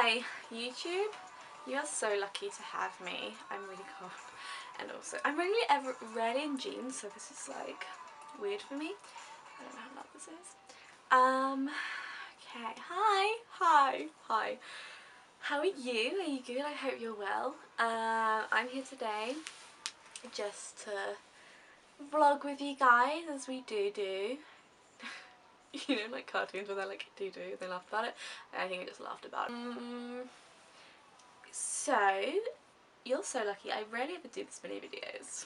Hi, YouTube. You are so lucky to have me. I'm really cold. And also, I'm rarely in jeans, so this is like weird for me. I don't know how loud this is. Okay. Hi. How are you? Are you good? I hope you're well. I'm here today just to vlog with you guys, as we do. You know, like cartoons where they're like do, they laugh about it. I think I just laughed about it. So, you're so lucky. I rarely ever do this many videos.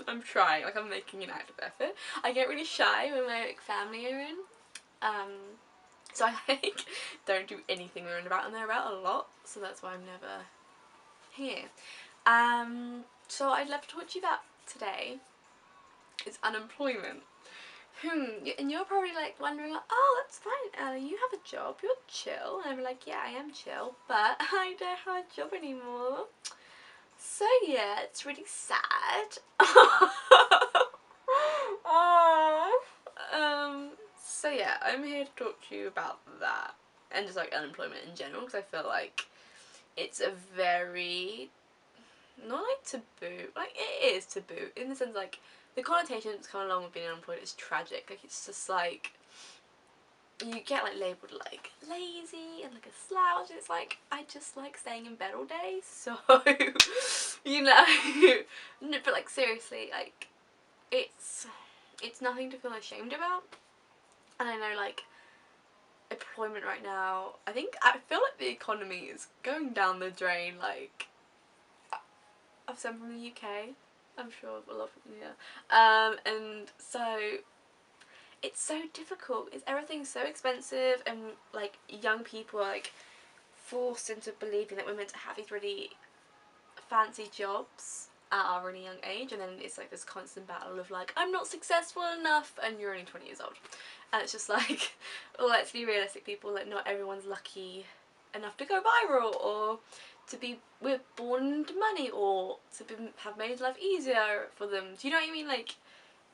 I'm trying, like I'm making an active effort. I get really shy when my like, family are in. So I like don't do anything they're about, and they're about a lot, so that's why I'm never here. So I'd love to talk to you about today is unemployment. And you're probably like wondering, like, oh, that's fine, Ella, you have a job, you're chill. And I'm like, yeah, I am chill, but I don't have a job anymore. So yeah, it's really sad. So yeah, I'm here to talk to you about that and just like unemployment in general, because I feel like it's a very, not like taboo, like it is taboo in the sense like the connotation that's come along with being unemployed is tragic. Like it's just like you get like labelled like lazy and like a slouch, and it's like I just like staying in bed all day, so you know. No, but like seriously, like it's nothing to feel ashamed about. And I know like employment right now, I feel like the economy is going down the drain. Like I've some from the UK, I'm sure a lot from here, and so it's so difficult. Everything's so expensive, and like young people are like forced into believing that we're meant to have these really fancy jobs at our really young age, and then it's like this constant battle of like, I'm not successful enough, and you're only 20 years old. And it's just like, well, let's be realistic, people, like not everyone's lucky enough to go viral, or to be born into money, or to have made life easier for them. Do you know what I mean? Like,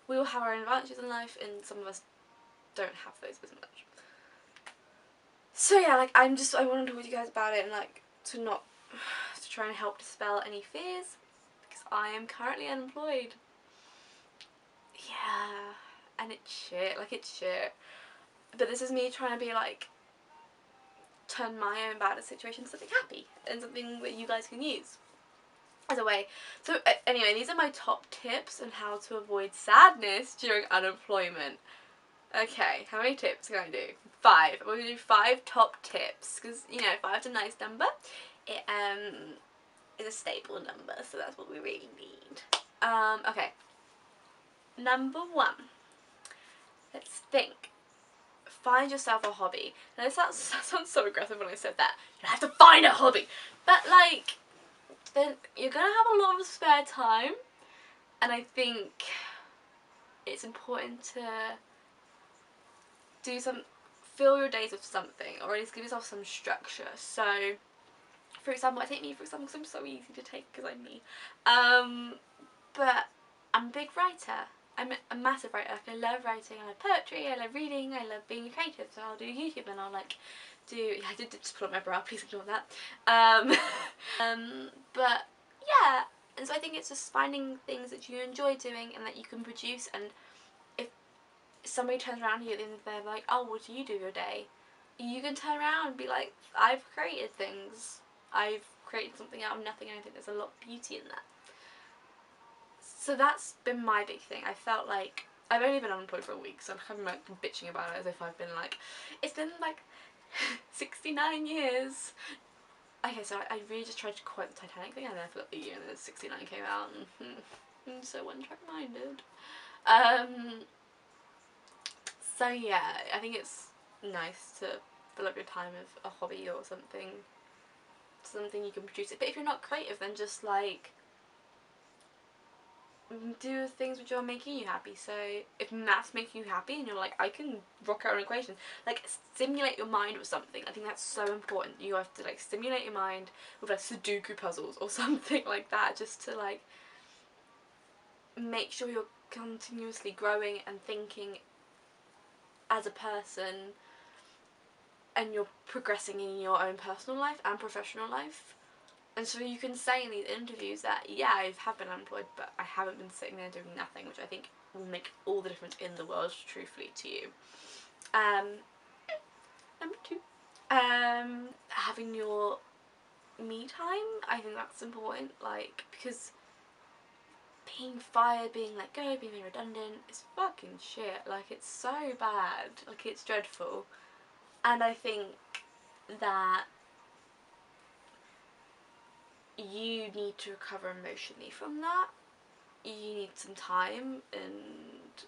we all have our own advantages in life, and some of us don't have those as much. So yeah, like I want to talk to you guys about it, and like to try and help dispel any fears, because I am currently unemployed. Yeah, and it's shit, like it's shit. But this is me trying to be like, turn my own bad situation into something happy, and something that you guys can use as a way. So anyway, these are my top tips on how to avoid sadness during unemployment. Okay, how many tips can I do? 5. I'm going to do 5 top tips, because, you know, 5's a nice number. It is a stable number, so that's what we really need. Okay. Number 1. Let's think. Find yourself a hobby. Now that sounds so aggressive when I said that. You have to find a hobby. But, like, then you're going to have a lot of spare time, and I think it's important to fill your days with something, or at least give yourself some structure. So for example, I take me for example because I'm so easy to take because I'm me, but I'm a big writer. I'm a massive writer. Like, I love writing, I love poetry, I love reading, I love being creative, so I'll do YouTube, and I'll like yeah, I did just pull up my brow, please ignore that. But yeah, and so I think it's just finding things that you enjoy doing and that you can produce, and somebody turns around to you at the end of the day, like, oh, what do you do your day? You can turn around and be like, I've created things. I've created something out of nothing, and I think there's a lot of beauty in that. So that's been my big thing. I felt like, I've only been unemployed for a week, so I'm kind of like bitching about it as if I've been like, it's been like 69 years. Okay, so I really just tried to quote the Titanic thing, and then I forgot the year, and then 69 came out, and I'm so one-track minded. So yeah, I think it's nice to fill up your time with a hobby or something you can produce it. But if you're not creative, then just like do things which are making you happy. So if maths make you happy and you're like, I can rock out an equation, like stimulate your mind with something. I think that's so important. You have to like stimulate your mind with like Sudoku puzzles or something like that, just to like make sure you're continuously growing and thinking as a person, and you're progressing in your own personal life and professional life. And so you can say in these interviews that, yeah, I have been unemployed, but I haven't been sitting there doing nothing, which I think will make all the difference in the world, truthfully, to you. Number 2, having your me time. I think that's important, like, because being fired, being let go, being made redundant is fucking shit. Like, it's so bad. Like, it's dreadful. And I think that you need to recover emotionally from that. You need some time, and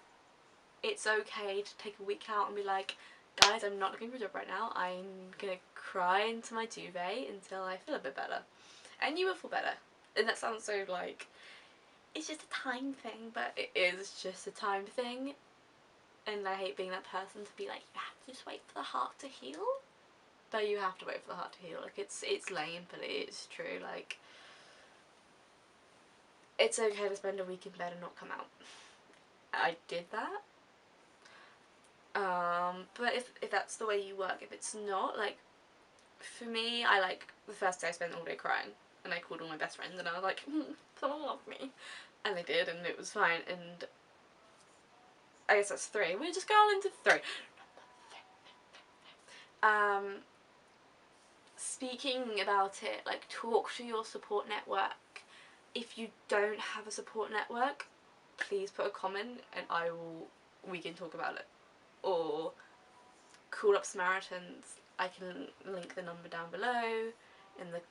it's okay to take a week out and be like, guys, I'm not looking for a job right now. I'm gonna cry into my duvet until I feel a bit better. And you will feel better. And that sounds so like, it's just a time thing, but it is just a time thing. And I hate being that person to be like, you have to just wait for the heart to heal. But you have to wait for the heart to heal. Like, it's lame, but it is true. Like, it's okay to spend a week in bed and not come out. I did that. But if that's the way you work, if it's not, like, for me, I, like, the first day I spent all day crying, and I called all my best friends, and I was like, someone love me. And they did, and it was fine, and I guess that's 3. We'll just go on into 3. Speaking about it, like, talk to your support network. If you don't have a support network, please put a comment and we can talk about it. Or call up Samaritans. I can link the number down below in the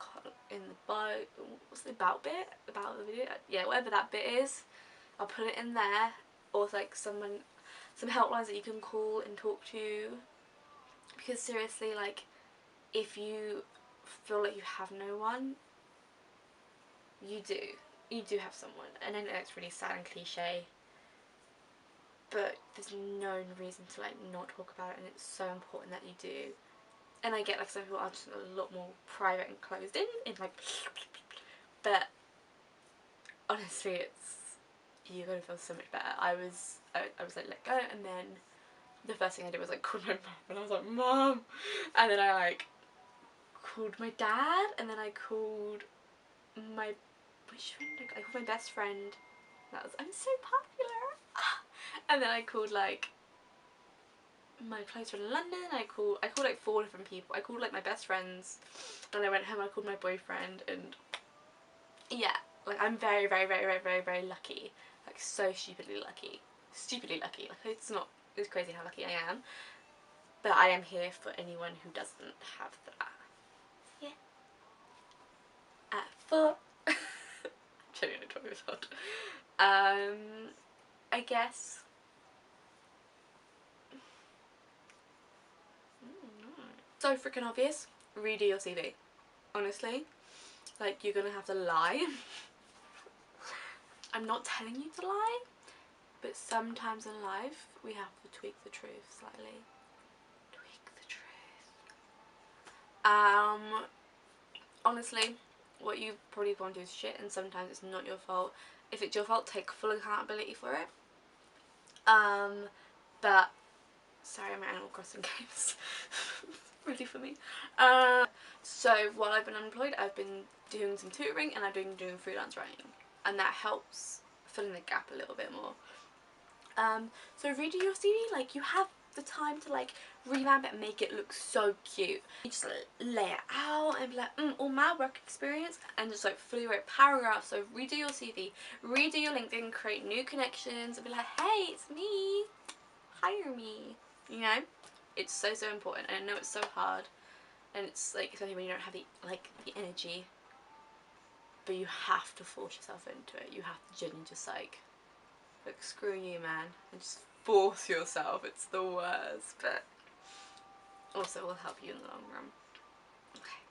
bio. What's the about bit? About the video? Yeah, whatever that bit is, I'll put it in there. Or like some helplines that you can call and talk to. Because seriously, like, if you feel like you have no one, you do. You do have someone. And I know it's really sad and cliche, but there's no reason to, like, not talk about it, and it's so important that you do. And I get, like, some people are just a lot more private and closed in like, but honestly, you're gonna feel so much better. I was like, let go, and then the first thing I did was, like, call my mum, and I was like, Mum, and then I, like, called my dad, and then I called my I called my best friend. That was, I'm so popular. And then I called, like, my close friend in London. I called like 4 different people. I called, like, my best friends, and I went home. I called my boyfriend, and yeah, like, I'm very, very, very, very, very, very lucky. Like, so stupidly lucky. Like, it's crazy how lucky I am. But I am here for anyone who doesn't have that. Yeah. At 4. I'm genuinely talking this hard. I guess. So freaking obvious. Redo your CV. Honestly, like, you're gonna have to lie. I'm not telling you to lie, but sometimes in life we have to tweak the truth slightly. Tweak the truth. Honestly, what you probably want to do is shit, and sometimes it's not your fault. If it's your fault, take full accountability for it. But sorry, my Animal Crossing games ready for me. So while I've been unemployed, I've been doing some tutoring, and I've been doing freelance writing, and that helps fill in the gap a little bit more. So redo your CV. Like, you have the time to, like, revamp it and make it look so cute. You just lay it out and be like, all my work experience, and just, like, fully write paragraphs. So redo your CV, redo your LinkedIn, create new connections, and be like, hey, it's me, hire me. You know, it's so important. And I know it's so hard, and it's, like, especially when you don't have the energy, but you have to force yourself into it. You have to genuinely just, like, screw you, man, and just force yourself. It's the worst, but also will help you in the long run. Okay.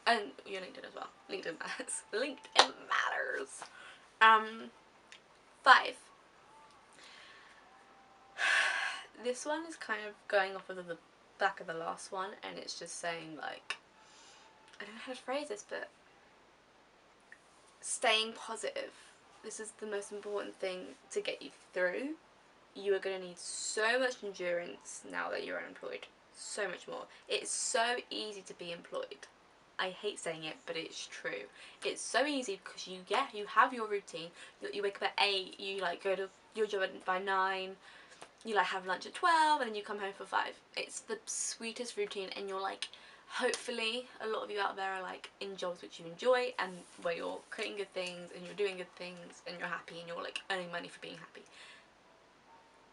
And your LinkedIn as well. LinkedIn matters. LinkedIn matters. 5. This one is kind of going off of the back of the last one, and it's just saying, like, I don't know how to phrase this, but staying positive. This is the most important thing to get you through. You are going to need so much endurance now that you're unemployed. so much more. It's so easy to be employed. I hate saying it, but it's true. It's so easy because you have your routine. You wake up at 8, you like go to your job by 9, you like have lunch at 12, and then you come home for 5. It's the sweetest routine, and you're like, hopefully a lot of you out there are like in jobs which you enjoy and where you're creating good things and you're doing good things and you're happy and you're like earning money for being happy.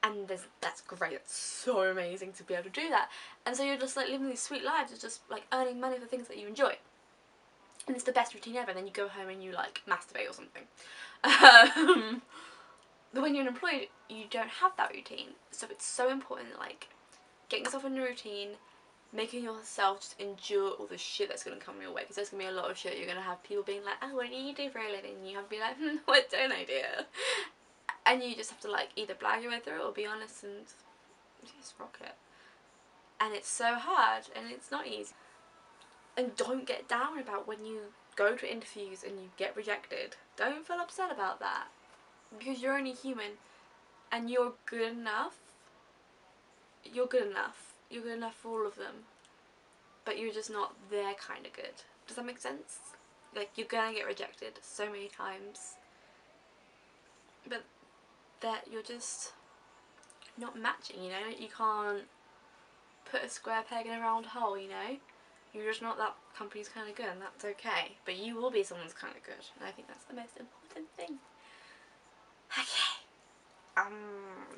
And that's great, that's so amazing to be able to do that. And so you're just like living these sweet lives of just like earning money for things that you enjoy. And it's the best routine ever. And then you go home and you like masturbate or something. But when you're unemployed, you don't have that routine. So it's so important, like, getting yourself in a routine, making yourself just endure all the shit that's going to come your way. Because there's going to be a lot of shit. You're going to have people being like, oh, what do you do for a living? And you have to be like, what don't I do? And you just have to like either blag your way through it or be honest and just rock it. And it's so hard and it's not easy. And don't get down about when you go to interviews and you get rejected. Don't feel upset about that. Because you're only human and you're good enough. You're good enough. You're good enough for all of them. But you're just not their kind of good. Does that make sense? Like, you're gonna get rejected so many times. But that you're just not matching, you know? You can't put a square peg in a round hole, you know? You're just not that company's kind of good, and that's okay. But you will be someone's kind of good, and I think that's the most important thing. Okay.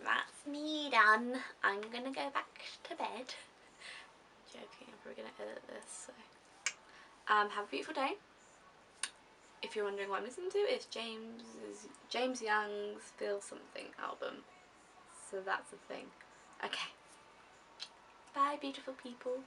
That's me done. I'm gonna go back to bed. Joking, I'm probably gonna edit this, so. Have a beautiful day. If you're wondering what I'm listening to, it's James Young's Feel Something album. So that's the thing. Okay. Bye, beautiful people.